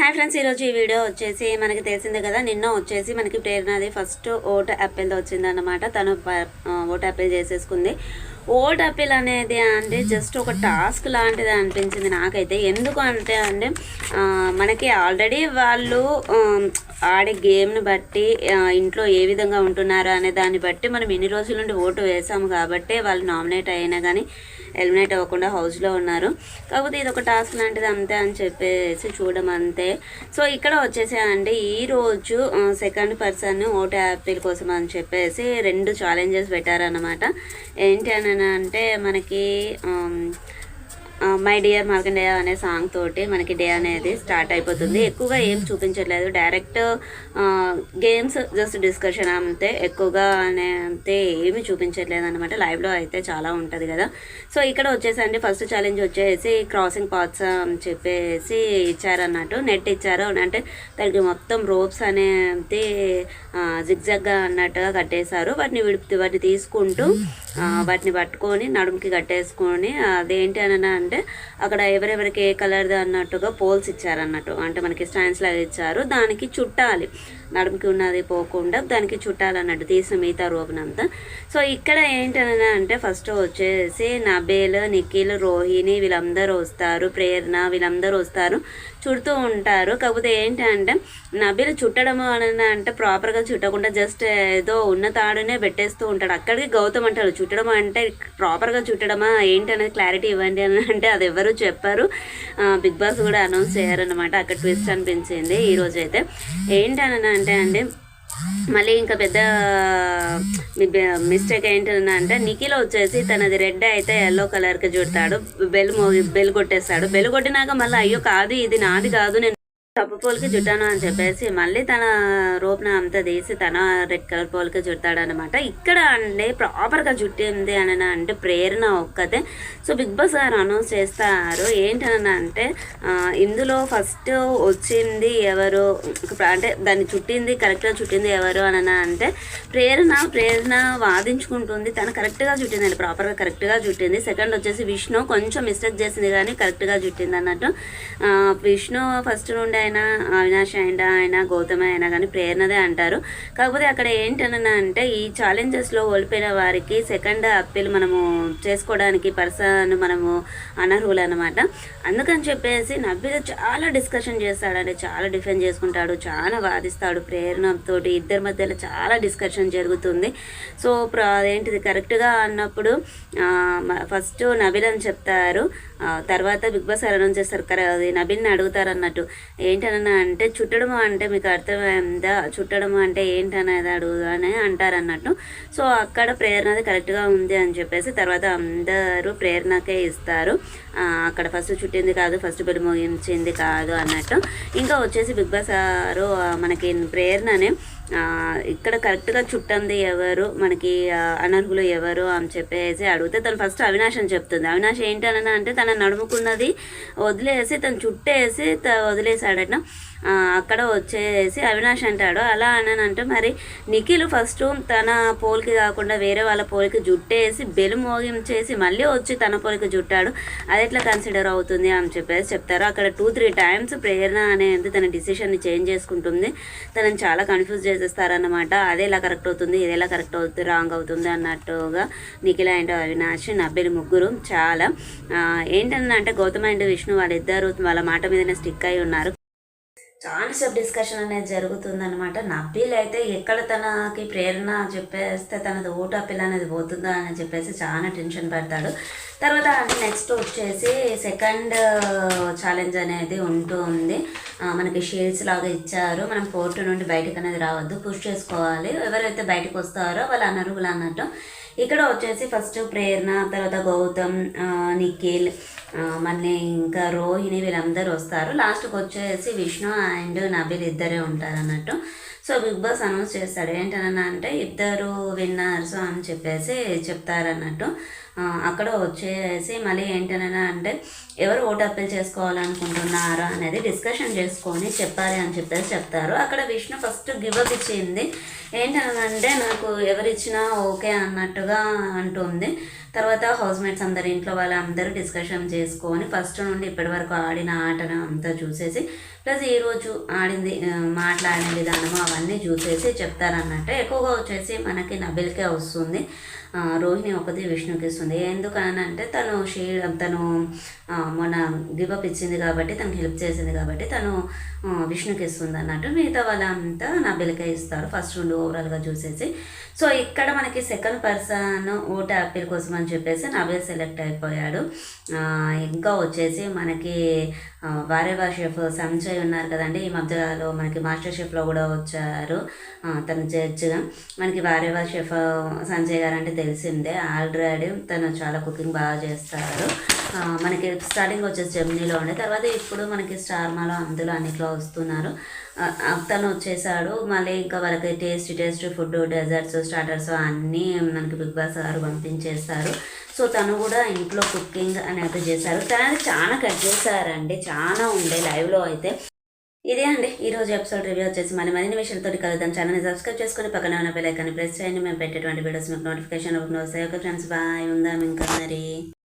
Hi friends, ఈరోజు ఈ video వచ్చేసి మనకి తెలిసిందే కదా. నిన్న వచ్చేసి మనకి ప్రేరణది ఫస్ట్ ఓట్ అప్పీల్ వచ్చిందన్నమాట. తను ఓట్ అప్పీల్ చేసేసుకుంది. ఓట్ అప్పీల్ అనేది అంటే జస్ట్ ఒక టాస్క్ లాంటిది అనిపించింది నాకైతే. ఎందుకు అంటే మనకి ఆల్రెడీ వాళ్ళు ఆడే గేమ్ని బట్టి ఇంట్లో ఏ విధంగా ఉంటున్నారు అనే దాన్ని బట్టి మనం ఇన్ని రోజుల నుండి ఓటు వేసాము కాబట్టి వాళ్ళు నామినేట్ అయినా కానీ ఎలిమినేట్ అవ్వకుండా హౌస్లో ఉన్నారు. కాకపోతే ఇది ఒక టాస్క్ లాంటిది అంతే అని చెప్పేసి చూడడం అంతే. సో ఇక్కడ వచ్చేసి ఈరోజు సెకండ్ పర్సన్ ఓటు యాపిల్ కోసం అని చెప్పేసి 2 ఛాలెంజెస్ పెట్టారన్నమాట. ఏంటి అని అంటే మనకి మై డియర్ మార్కండేయ అనే సాంగ్ తోటి మనకి డే అనేది స్టార్ట్ అయిపోతుంది. ఎక్కువగా ఏం చూపించట్లేదు, డైరెక్ట్ గేమ్స్ జస్ట్ డిస్కషన్ అంతే. ఎక్కువగా అంతే ఏమి చూపించట్లేదు అనమాట. లైవ్లో అయితే చాలా ఉంటుంది కదా. సో ఇక్కడ వచ్చేసి ఫస్ట్ ఛాలెంజ్ వచ్చేసి క్రాసింగ్ పాత్స్ అని చెప్పేసి ఇచ్చారన్నట్టు. నెట్ ఇచ్చారు అంటే దానికి మొత్తం రోప్స్ అనేది జిగ్జాగ్గా అన్నట్టుగా కట్టేశారు. వాటిని తీసుకుంటూ వాటిని పట్టుకొని నడుముకి కట్టేసుకొని అదేంటి అని అంటే అక్కడ ఎవరెవరికి ఏ కలర్ది అన్నట్టుగా పోల్స్ ఇచ్చారన్నట్టు. అంటే మనకి స్టాండ్స్ లాగా ఇచ్చారు, దానికి చుట్టాలి, నడుముకి ఉన్నది పోకుండా దానికి చుట్టాలన్నట్టు తీసిన మిగతా రోపునంతా. సో ఇక్కడ ఏంటని అంటే ఫస్ట్ వచ్చేసి నబేల్, నిఖిల్, రోహిణి వీళ్ళందరూ వస్తారు, ప్రేరణ వీళ్ళందరూ వస్తారు, చుడుతూ ఉంటారు. కాకపోతే ఏంటంటే నబీల్ చుట్టడము అని అంటే ప్రాపర్గా చుట్టకుండా జస్ట్ ఏదో ఉన్న తాడునే పెట్టేస్తూ ఉంటాడు. అక్కడికి గౌతమ్ అంటాడు చుట్టడం అంటే ప్రాపర్గా చుట్టడమా ఏంటి అనేది క్లారిటీ ఇవ్వండి అని అంటే అది ఎవరు చెప్పారు. బిగ్ బాస్ కూడా అనౌన్స్ చేయారనమాట. అక్కడ ట్విస్ట్ అనిపించింది ఈరోజు అయితే. ఏంటని అంటే మళ్ళీ ఇంకా పెద్ద మిస్టేక్ ఏంటంటే నిఖిల్ వచ్చేసి తనది రెడ్ అయితే ఎల్లో కలర్కి చుడతాడు, బెల్ కొట్టేస్తాడు. బెల్ కొట్టినాక మళ్ళీ అయ్యో కాదు ఇది నాది కాదు నేను తప్పు పోలికి చుట్టాను అని చెప్పేసి మళ్ళీ తన రోప్న అంతా తీసి తన రెడ్ కలర్ పోలికి చుట్టాడనమాట. ఇక్కడ ప్రాపర్గా చుట్టింది అని అంటే ప్రేరణ ఒక్కతే. సో బిగ్ బాస్ గారు అనౌన్స్ చేస్తారు ఏంటని అంటే ఇందులో ఫస్ట్ వచ్చింది ఎవరు అంటే దాన్ని చుట్టింది కరెక్ట్గా చుట్టింది ఎవరు అని అంటే ప్రేరణ వాదించుకుంటుంది. తను కరెక్ట్గా చుట్టింది, ప్రాపర్గా కరెక్ట్గా చుట్టింది. సెకండ్ వచ్చేసి విష్ణు కొంచెం మిస్టేక్ చేసింది కానీ కరెక్ట్గా చుట్టింది అన్నట్టు. విష్ణు ఫస్ట్ నుండి అయినా అవినాష్ అయినా గౌతమ్ అయినా కానీ ప్రేరణదే అంటారు. కాకపోతే అక్కడ ఏంటని అంటే ఈ ఛాలెంజెస్లో ఓడిపోయిన వారికి సెకండ్ అప్పీల్ మనము చేసుకోవడానికి పర్సన్ మనము అనర్హులు అనమాట. అందుకని చెప్పేసి నబీల్ చాలా డిస్కషన్ చేస్తాడండి, చాలా డిఫెండ్ చేసుకుంటాడు, చాలా వాదిస్తాడు. ప్రేరణతోటి ఇద్దరి మధ్యలో చాలా డిస్కషన్ జరుగుతుంది. సో అదేంటిది కరెక్ట్గా అన్నప్పుడు ఫస్ట్ నబీల్ అని చెప్తారు, తర్వాత బిగ్ బాస్ అనౌన్స్ చేస్తారు. అది నబీల్ని అడుగుతారు అన్నట్టు. ఏంటన్నా అంటే చుట్టడము అంటే మీకు అర్థమైందా, చుట్టడము అంటే ఏంటనేది అడుగు అని అంటారు అన్నట్టు. సో అక్కడ ప్రేరణది కరెక్ట్గా ఉంది అని చెప్పేసి తర్వాత అందరూ ప్రేరణకే ఇస్తారు. అక్కడ ఫస్ట్ చుట్టింది కాదు, ఫస్ట్ బెల్ మోగించింది కాదు అన్నట్టు. ఇంకా వచ్చేసి బిగ్ బాస్ గారు మనకి ప్రేరణని ఇక్కడ కరెక్ట్గా చుట్టంది ఎవరు, మనకి అనర్హులు ఎవరు అని చెప్పేసి అడిగితే తను ఫస్ట్ అవినాష్ అని చెప్తుంది. అవినాష్ ఏంటని అంటే తన నడుముకున్నది వదిలేసి తను చుట్టేసి వదిలేసాడట. అక్కడ వచ్చేసి అవినాష్ అంటాడు అలా అంటే మరి నిఖిల్ ఫస్ట్ తన పోలికి కాకుండా వేరే వాళ్ళ పోలికి జుట్టేసి బెలు మోగించేసి మళ్ళీ వచ్చి తన పోలికి జుట్టాడు, అది ఎట్లా కన్సిడర్ అవుతుంది అని చెప్పేసి చెప్తారు. అక్కడ 2-3 టైమ్స్ ప్రేరణ అనేది తన డిసిషన్ని చేంజ్ చేసుకుంటుంది. తనని చాలా కన్ఫ్యూజ్ చేసేస్తారన్నమాట. అదే ఎలా కరెక్ట్ అవుతుంది, ఇది ఎలా కరెక్ట్ అవుతుంది, రాంగ్ అవుతుంది అన్నట్టుగా నిఖిల్ అండ్ అవినాష్ నబ్బేలు ముగ్గురు చాలా ఏంటంటే గౌతమ్ అండ్ విష్ణు వాళ్ళిద్దరు వాళ్ళ మాట మీదనే స్టిక్ అయి ఉన్నారు. చాలా సేపు డిస్కషన్ అనేది జరుగుతుందనమాట. నబీల్ అయితే ఎక్కడ తనకి ప్రేరణ చెప్పేస్తే తనది ఓటు అప్పీల్ అనేది పోతుందా అని చెప్పేసి చాలా టెన్షన్ పడతాడు. తర్వాత నెక్స్ట్ వచ్చేసి సెకండ్ ఛాలెంజ్ అనేది ఉంటుంది. మనకి షేడ్స్ లాగా ఇచ్చారు, మనం కోర్టు నుండి బయటకు అనేది రావద్దు, పుష్ చేసుకోవాలి, ఎవరైతే బయటకు వస్తారో వాళ్ళు అనర్హులు అన్నట్టు. ఇక్కడ వచ్చేసి ఫస్ట్ ప్రేరణ, తర్వాత గౌతమ్, నిఖిల్, మళ్ళీ ఇంకా రోహిణి వీళ్ళందరూ వస్తారు. లాస్ట్కి వచ్చేసి విష్ణు అండ్ నబీల్ ఇద్దరే ఉంటారు అన్నట్టు. సో బిగ్ బాస్ అనౌన్స్ చేస్తాడు ఏంటన్నా అంటే ఇద్దరు విన్నర్స్ అని చెప్పేసి చెప్తారన్నట్టు. అక్కడ వచ్చేసి మళ్ళీ ఏంటన్నా అంటే ఎవరు ఓటు అప్పీల్ చేసుకోవాలనుకుంటున్నారా అనేది డిస్కషన్ చేసుకొని చెప్పాలి అని చెప్పేసి చెప్తారు. అక్కడ విష్ణు ఫస్ట్ గివప్ ఇచ్చింది ఏంటనంటే నాకు ఎవరిచ్చినా ఓకే అన్నట్టుగా అంటుంది. తర్వాత హౌస్మేట్స్ అందరు ఇంట్లో వాళ్ళందరూ డిస్కషన్ చేసుకొని ఫస్ట్ నుండి ఇప్పటి వరకు ఆడిన ఆటను అంతా చూసేసి ప్లస్ ఈరోజు మాట్లాడిన విధానము అవన్నీ చూసేసి చెప్తారన్నట్టు. ఎక్కువగా వచ్చేసి మనకి నబిల్కే వస్తుంది, రోహిణి ఒకటి విష్ణుకి ఇస్తుంది. ఎందుకనంటే తను మొన్న గివప్ ఇచ్చింది కాబట్టి, తనకి హెల్ప్ చేసింది కాబట్టి తను విష్ణుకి ఇస్తుంది అన్నట్టు. మిగతా వాళ్ళంతా నబిల్కే ఇస్తారు ఫస్ట్ 2 ఓవరాల్గా చూసేసి. సో ఇక్కడ మనకి సెకండ్ పర్సన్ ఓట్ యాపిల్ కోసం అని చెప్పేసి నబిల్ సెలెక్ట్ అయిపోయాడు. ఇంకా వచ్చేసి మనకి వారేవా షెఫ్ సంజయ్ ఉన్నారు కదండి, ఈ మధ్యలో మనకి మాస్టర్ షెఫ్లో కూడా వచ్చారు తను జడ్జిగా. మనకి వారేవా షెఫ్ సంజయ్ గారు అంటే తెలిసిందే, ఆల్రెడీ తను చాలా కుకింగ్ బాగా చేస్తారు. మనకి స్టార్టింగ్ వచ్చేసి జెమినీలో ఉండే, తర్వాత ఇప్పుడు మనకి స్టార్మాలో అందులో అన్నిట్లో వస్తున్నారు. తను వచ్చేసాడు. మళ్ళీ ఇంకా వాళ్ళకి టేస్ట్ ఫుడ్, డెజర్ట్స్, స్టార్టర్స్ అన్నీ మనకి బిగ్ బాస్ గారు పంపించేస్తారు. సో తను కూడా ఇంట్లో కుకింగ్ అనేది చేశారు. తనది చాలా కట్ చేశారండి, చాలా ఉండే లైవ్లో అయితే. ఇదే అండి ఈరోజు ఎపిసోడ్ రివ్యూ వచ్చేసి మరిన్ని విషయాలతో కలుద్దాం. ఛానల్ని సబ్స్క్రైబ్ చేసుకొని పక్కన ఉన్న బెల్ ఐకాన్ని ప్రెస్ చేయండి. మేము పెట్టేటువంటి వీడియోస్ మీకు నోటిఫికేషన్ వస్తాయి. Okay friends, bye. ఉందాం ఇంకా మరి.